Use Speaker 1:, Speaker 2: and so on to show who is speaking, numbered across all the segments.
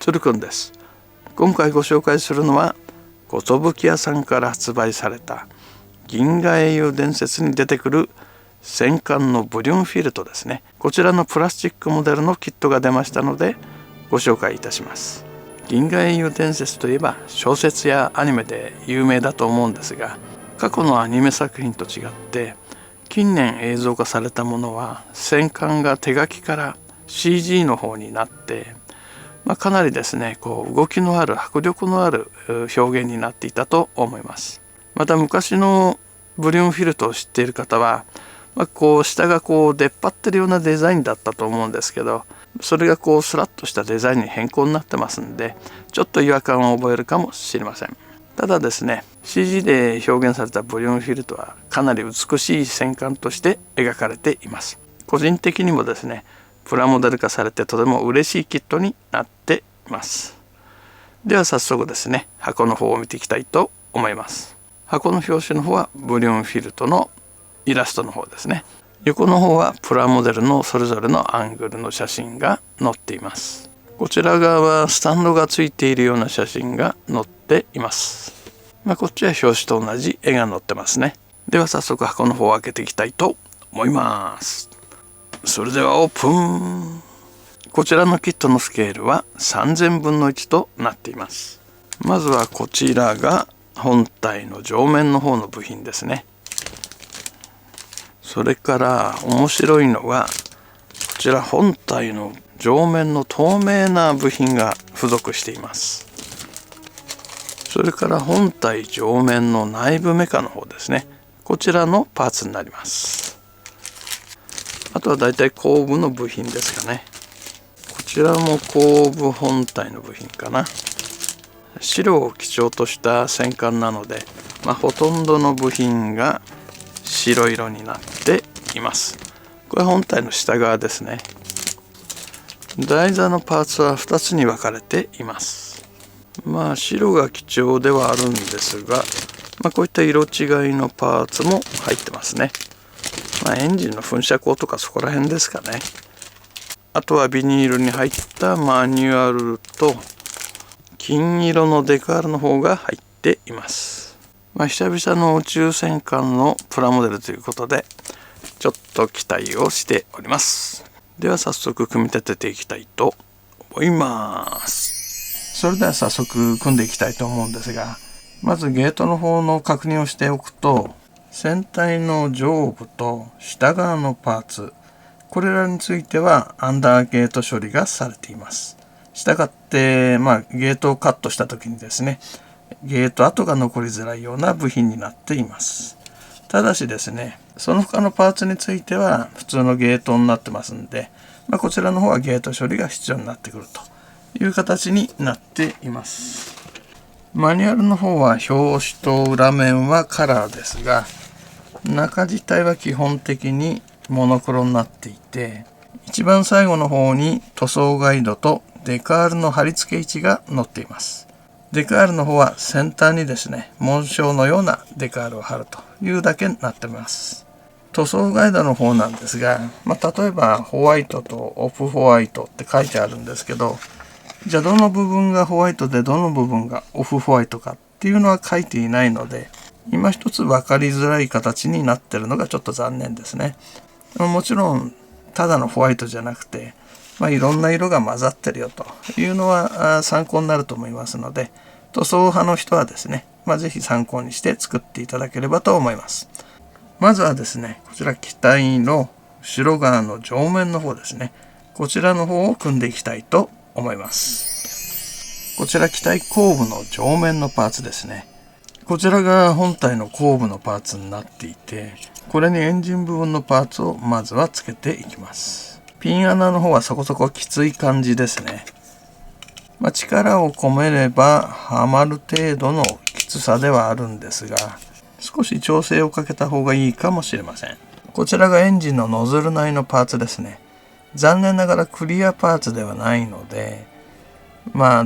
Speaker 1: つるくんです。今回ご紹介するのは寿屋さんから発売された銀河英雄伝説に出てくる戦艦のブリュンフィルトですね。こちらのプラスチックモデルのキットが出ましたのでご紹介いたします。銀河英雄伝説といえば小説やアニメで有名だと思うんですが、過去のアニメ作品と違って近年映像化されたものは戦艦が手書きから CG の方になって、かなりですね動きのある迫力のある表現になっていたと思います。また昔のブリュンフィルトを知っている方は、下が出っ張ってるようなデザインだったと思うんですけど、それがスラッとしたデザインに変更になってますんで、ちょっと違和感を覚えるかもしれません。ただですね CG で表現されたブリュンフィルトはかなり美しい戦艦として描かれています。個人的にもですねプラモデル化されてとても嬉しいキットになっています。では早速ですね箱の方を見ていきたいと思います。箱の表紙の方はブリュンフィルトのイラストの方ですね。横の方はプラモデルのそれぞれのアングルの写真が載っています。こちら側はスタンドがついているような写真が載っています。こっちは表紙と同じ絵が載ってますね。では早速箱の方を開けていきたいと思います。それではオープン。こちらのキットのスケールは3000分の1となっています。まずはこちらが本体の上面の方の部品ですね。それから面白いのがこちら本体の上面の透明な部品が付属しています。それから本体上面の内部メカの方ですね。こちらのパーツになります。あとはだいたい後部の部品ですかね。こちらも後部本体の部品かな。白を基調とした戦艦なので、ほとんどの部品が白色になっています。これ本体の下側ですね。台座のパーツは2つに分かれています。白が基調ではあるんですが、こういった色違いのパーツも入ってますね。エンジンの噴射口とかそこら辺ですかね。あとはビニールに入ったマニュアルと金色のデカールの方が入っています。久々の宇宙戦艦のプラモデルということでちょっと期待をしております。では早速組み立てていきたいと思います。それでは早速組んでいきたいと思うんですが、まずゲートの方の確認をしておくと、船体の上部と下側のパーツ、これらについてはアンダーゲート処理がされています。したがって、ゲートをカットした時にですねゲート跡が残りづらいような部品になっています。ただしですねその他のパーツについては普通のゲートになってますんで、こちらの方はゲート処理が必要になってくるという形になっています。マニュアルの方は表紙と裏面はカラーですが、中自体は基本的にモノクロになっていて、一番最後の方に塗装ガイドとデカールの貼り付け位置が載っています。デカールの方は先端にですね紋章のようなデカールを貼るというだけになっています。塗装ガイドの方なんですが、例えばホワイトとオフホワイトって書いてあるんですけど、じゃあどの部分がホワイトでどの部分がオフホワイトかっていうのは書いていないので、今一つ分かりづらい形になってるのがちょっと残念ですね。もちろんただのホワイトじゃなくて、いろんな色が混ざってるよというのは参考になると思いますので、塗装派の人はですね、ぜひ参考にして作っていただければと思います。まずはですね、こちら機体の後ろ側の上面の方ですね、こちらの方を組んでいきたいと思います。こちら機体後部の上面のパーツですね。こちらが本体の後部のパーツになっていて、これにエンジン部分のパーツをまずはつけていきます。ピン穴の方はそこそこきつい感じですね。力を込めればはまる程度のきつさではあるんですが、少し調整をかけた方がいいかもしれません。こちらがエンジンのノズル内のパーツですね。残念ながらクリアパーツではないので、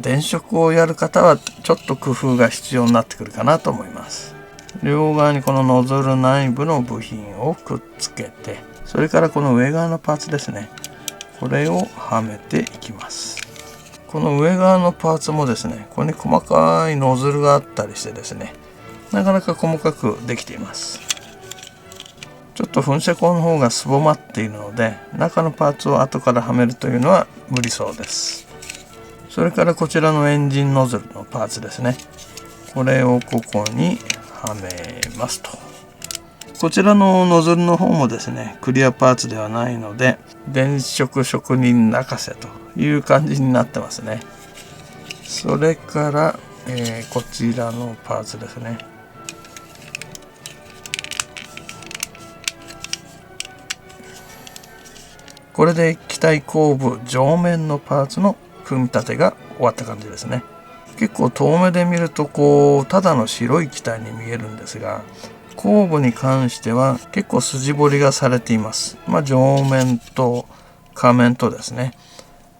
Speaker 1: 電飾をやる方はちょっと工夫が必要になってくるかなと思います。両側にこのノズル内部の部品をくっつけて、それからこの上側のパーツですね、これをはめていきます。この上側のパーツもですね、ここに細かいノズルがあったりしてですね、なかなか細かくできています。ちょっと噴射口の方がすぼまっているので、中のパーツを後からはめるというのは無理そうです。それからこちらのエンジンノズルのパーツですね。これをここにはめますと。こちらのノズルの方もですね、クリアパーツではないので、電飾職人泣かせという感じになってますね。それから、こちらのパーツですね。これで機体後部上面のパーツの組み立てが終わった感じですね。結構遠目で見るとただの白い機体に見えるんですが、後部に関しては結構筋彫りがされています。上面と下面とですね。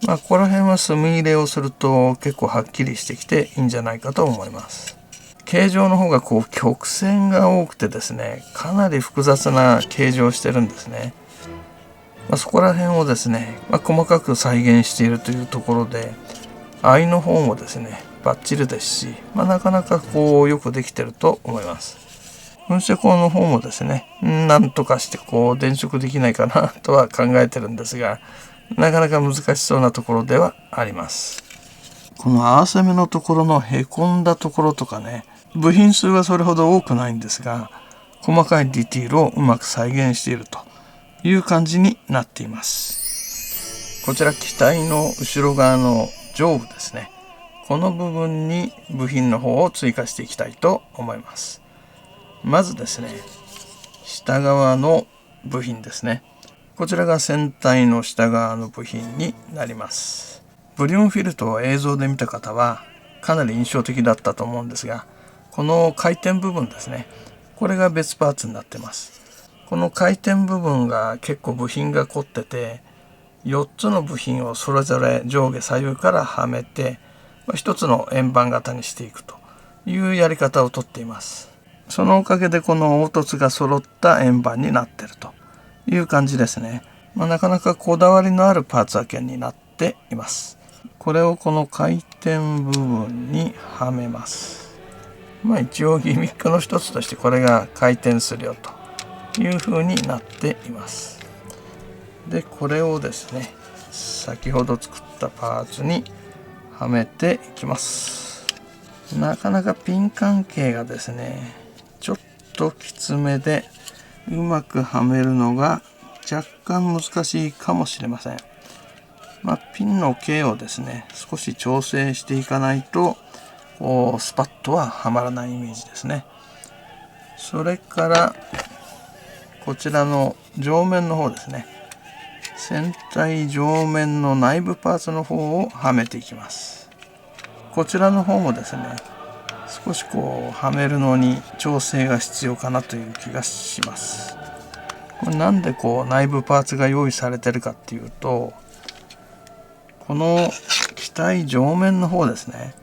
Speaker 1: ここら辺は墨入れをすると結構はっきりしてきていいんじゃないかと思います。形状の方が曲線が多くてですね、かなり複雑な形状をしてるんですね。そこら辺をですね、細かく再現しているというところで、藍の方もですね、バッチリですし、なかなかよくできてると思います。噴射口の方もですね、なんとかして電飾できないかなとは考えてるんですが、なかなか難しそうなところではあります。この合わせ目のところのへこんだところとかね、部品数はそれほど多くないんですが、細かいディティールをうまく再現しているという感じになっています。こちら機体の後ろ側の上部ですね。この部分に部品の方を追加していきたいと思います。まずですね、下側の部品ですね。こちらが船体の下側の部品になります。ブリオンフィルトを映像で見た方はかなり印象的だったと思うんですが、この回転部分ですね。これが別パーツになってます。この回転部分が結構部品が凝ってて、4つの部品をそれぞれ上下左右からはめて、1つの円盤型にしていくというやり方をとっています。そのおかげでこの凹凸が揃った円盤になっているという感じですね。なかなかこだわりのあるパーツ分けになっています。これをこの回転部分にはめます。一応ギミックの一つとしてこれが回転するよという風になっています。でこれをですね、先ほど作ったパーツにはめていきます。なかなかピン関係がですね、ちょっときつめでうまくはめるのが若干難しいかもしれません。ピンの径をですね、少し調整していかないとスパッとははまらないイメージですね。それからこちらの上面の方ですね、船体上面の内部パーツの方をはめていきます。こちらの方もですね、少しはめるのに調整が必要かなという気がします。これなんで内部パーツが用意されてるかっていうと、この機体上面の方ですね、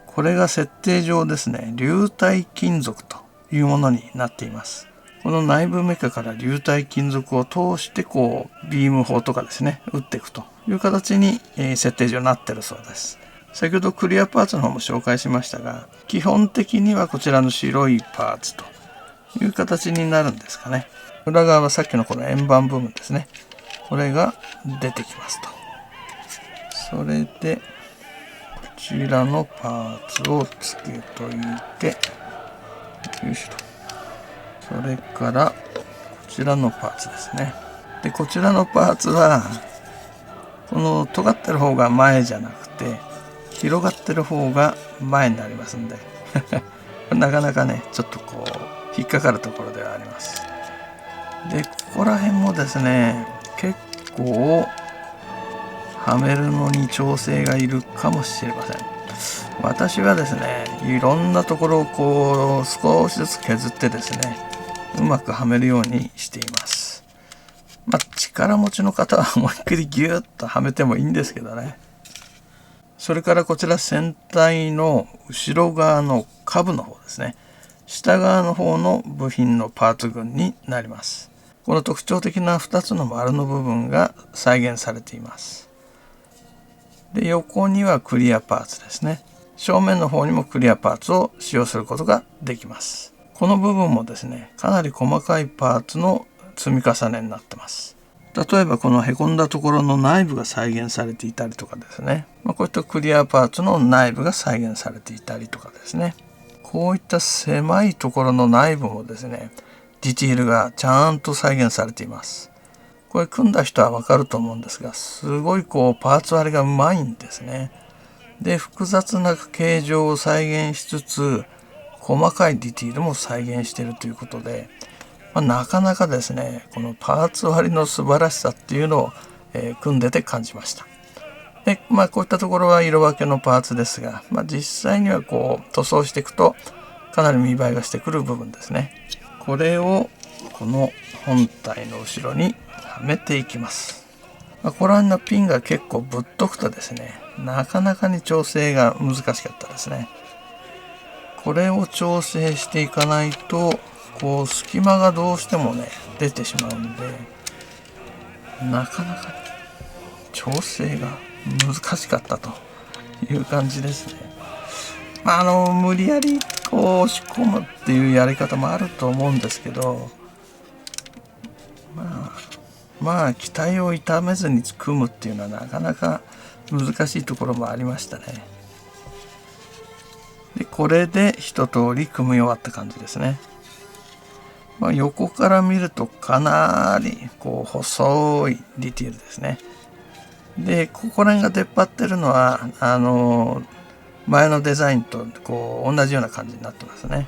Speaker 1: これが設定上ですね、流体金属というものになっています。この内部メカから流体金属を通してビーム砲とかですね、打っていくという形に設定上なってるそうです。先ほどクリアパーツの方も紹介しましたが、基本的にはこちらの白いパーツという形になるんですかね。裏側はさっきのこの円盤部分ですね、これが出てきますと。それでこちらのパーツをつけといて、よいしょと。それからこちらのパーツですね。でこちらのパーツはこの尖ってる方が前じゃなくて広がってる方が前になりますんでなかなかね、ちょっと引っかかるところではあります。でここら辺もですね、結構はめるのに調整がいるかもしれません。私はですね、いろんなところを少しずつ削ってですね、うまくはめるようにしています。力持ちの方は思いっきりギュッとはめてもいいんですけどね。それからこちら船体の後ろ側の下部の方ですね、下側の方の部品のパーツ群になります。この特徴的な2つの丸の部分が再現されています。で、横にはクリアパーツですね。正面の方にもクリアパーツを使用することができます。この部分もですね、かなり細かいパーツの積み重ねになってます。例えばこのへこんだところの内部が再現されていたりとかですね、こういったクリアパーツの内部が再現されていたりとかですね、こういった狭いところの内部もですね、ディティールがちゃんと再現されています。これ組んだ人はわかると思うんですが、すごいパーツ割りがうまいんですね。で、複雑な形状を再現しつつ、細かいディティールも再現しているということで、なかなかですね、このパーツ割りの素晴らしさっていうのを、組んでて感じました。で、こういったところは色分けのパーツですが、実際には塗装していくとかなり見栄えがしてくる部分ですね。これをこの本体の後ろにはめていきます。ここら辺のピンが結構ぶっとくとですね、なかなかに調整が難しかったですね。これを調整していかないと隙間がどうしてもね出てしまうんで、なかなか調整が難しかったという感じですね。無理やり押し込むっていうやり方もあると思うんですけど、機体を傷めずに組むっていうのはなかなか難しいところもありましたね。で、これで一通り組み終わった感じですね。横から見るとかなり細いディティールですね。で、ここら辺が出っ張ってるのは前のデザインと同じような感じになってますね。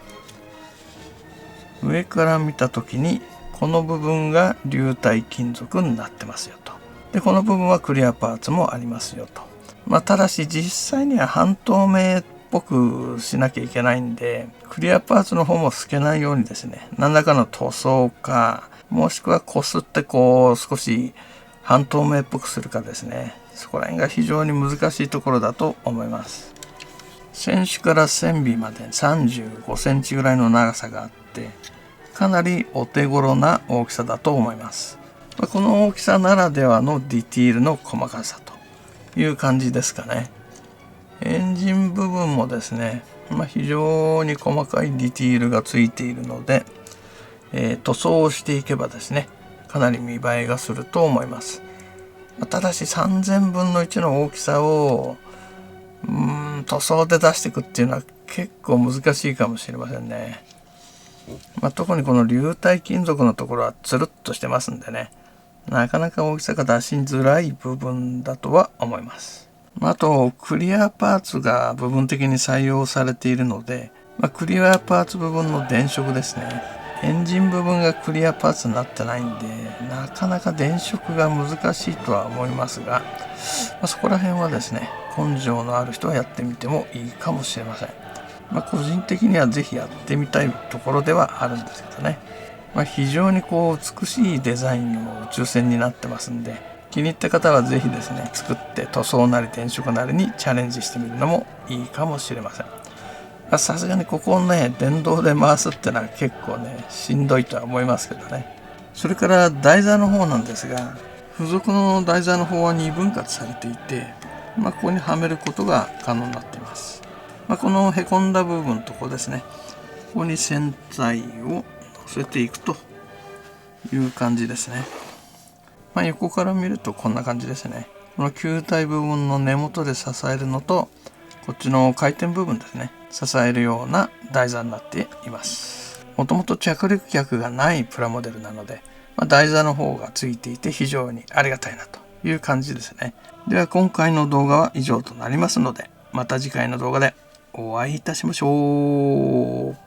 Speaker 1: 上から見た時にこの部分が流体金属になってますよと。で、この部分はクリアパーツもありますよと。ただし実際には半透明っぽくしなきゃいけないんで、クリアパーツの方も透けないようにですね、何らかの塗装か、もしくはこすって少し半透明っぽくするかですね、そこら辺が非常に難しいところだと思います。船首から船尾まで35センチぐらいの長さがあって、かなりお手頃な大きさだと思います。この大きさならではのディティールの細かさという感じですかね。エンジン部分もですね、非常に細かいディティールがついているので、塗装をしていけばですね、かなり見栄えがすると思います。ただし3000分の1の大きさを塗装で出していくっていうのは結構難しいかもしれませんね。特にこの流体金属のところはつるっとしてますんでね、なかなか大きさが出しづらい部分だとは思います。あとクリアパーツが部分的に採用されているので、クリアパーツ部分の電飾ですね、エンジン部分がクリアパーツになってないんで、なかなか電飾が難しいとは思いますが、そこら辺はですね、根性のある人はやってみてもいいかもしれません。個人的にはぜひやってみたいところではあるんですけどね。非常に美しいデザインの宇宙船になってますんで、気に入った方はぜひですね、作って塗装なり電飾なりにチャレンジしてみるのもいいかもしれません。さすがにここをね、電動で回すってのは結構ね、しんどいとは思いますけどね。それから台座の方なんですが、付属の台座の方は2分割されていて、ここにはめることが可能になっています。このへこんだ部分とこですね、ここに船体を乗せていくという感じですね。横から見るとこんな感じですね。この球体部分の根元で支えるのと、こっちの回転部分ですね、支えるような台座になっています。もともと着陸脚がないプラモデルなので、台座の方がついていて非常にありがたいなという感じですね。では今回の動画は以上となりますので、また次回の動画でお会いいたしましょう。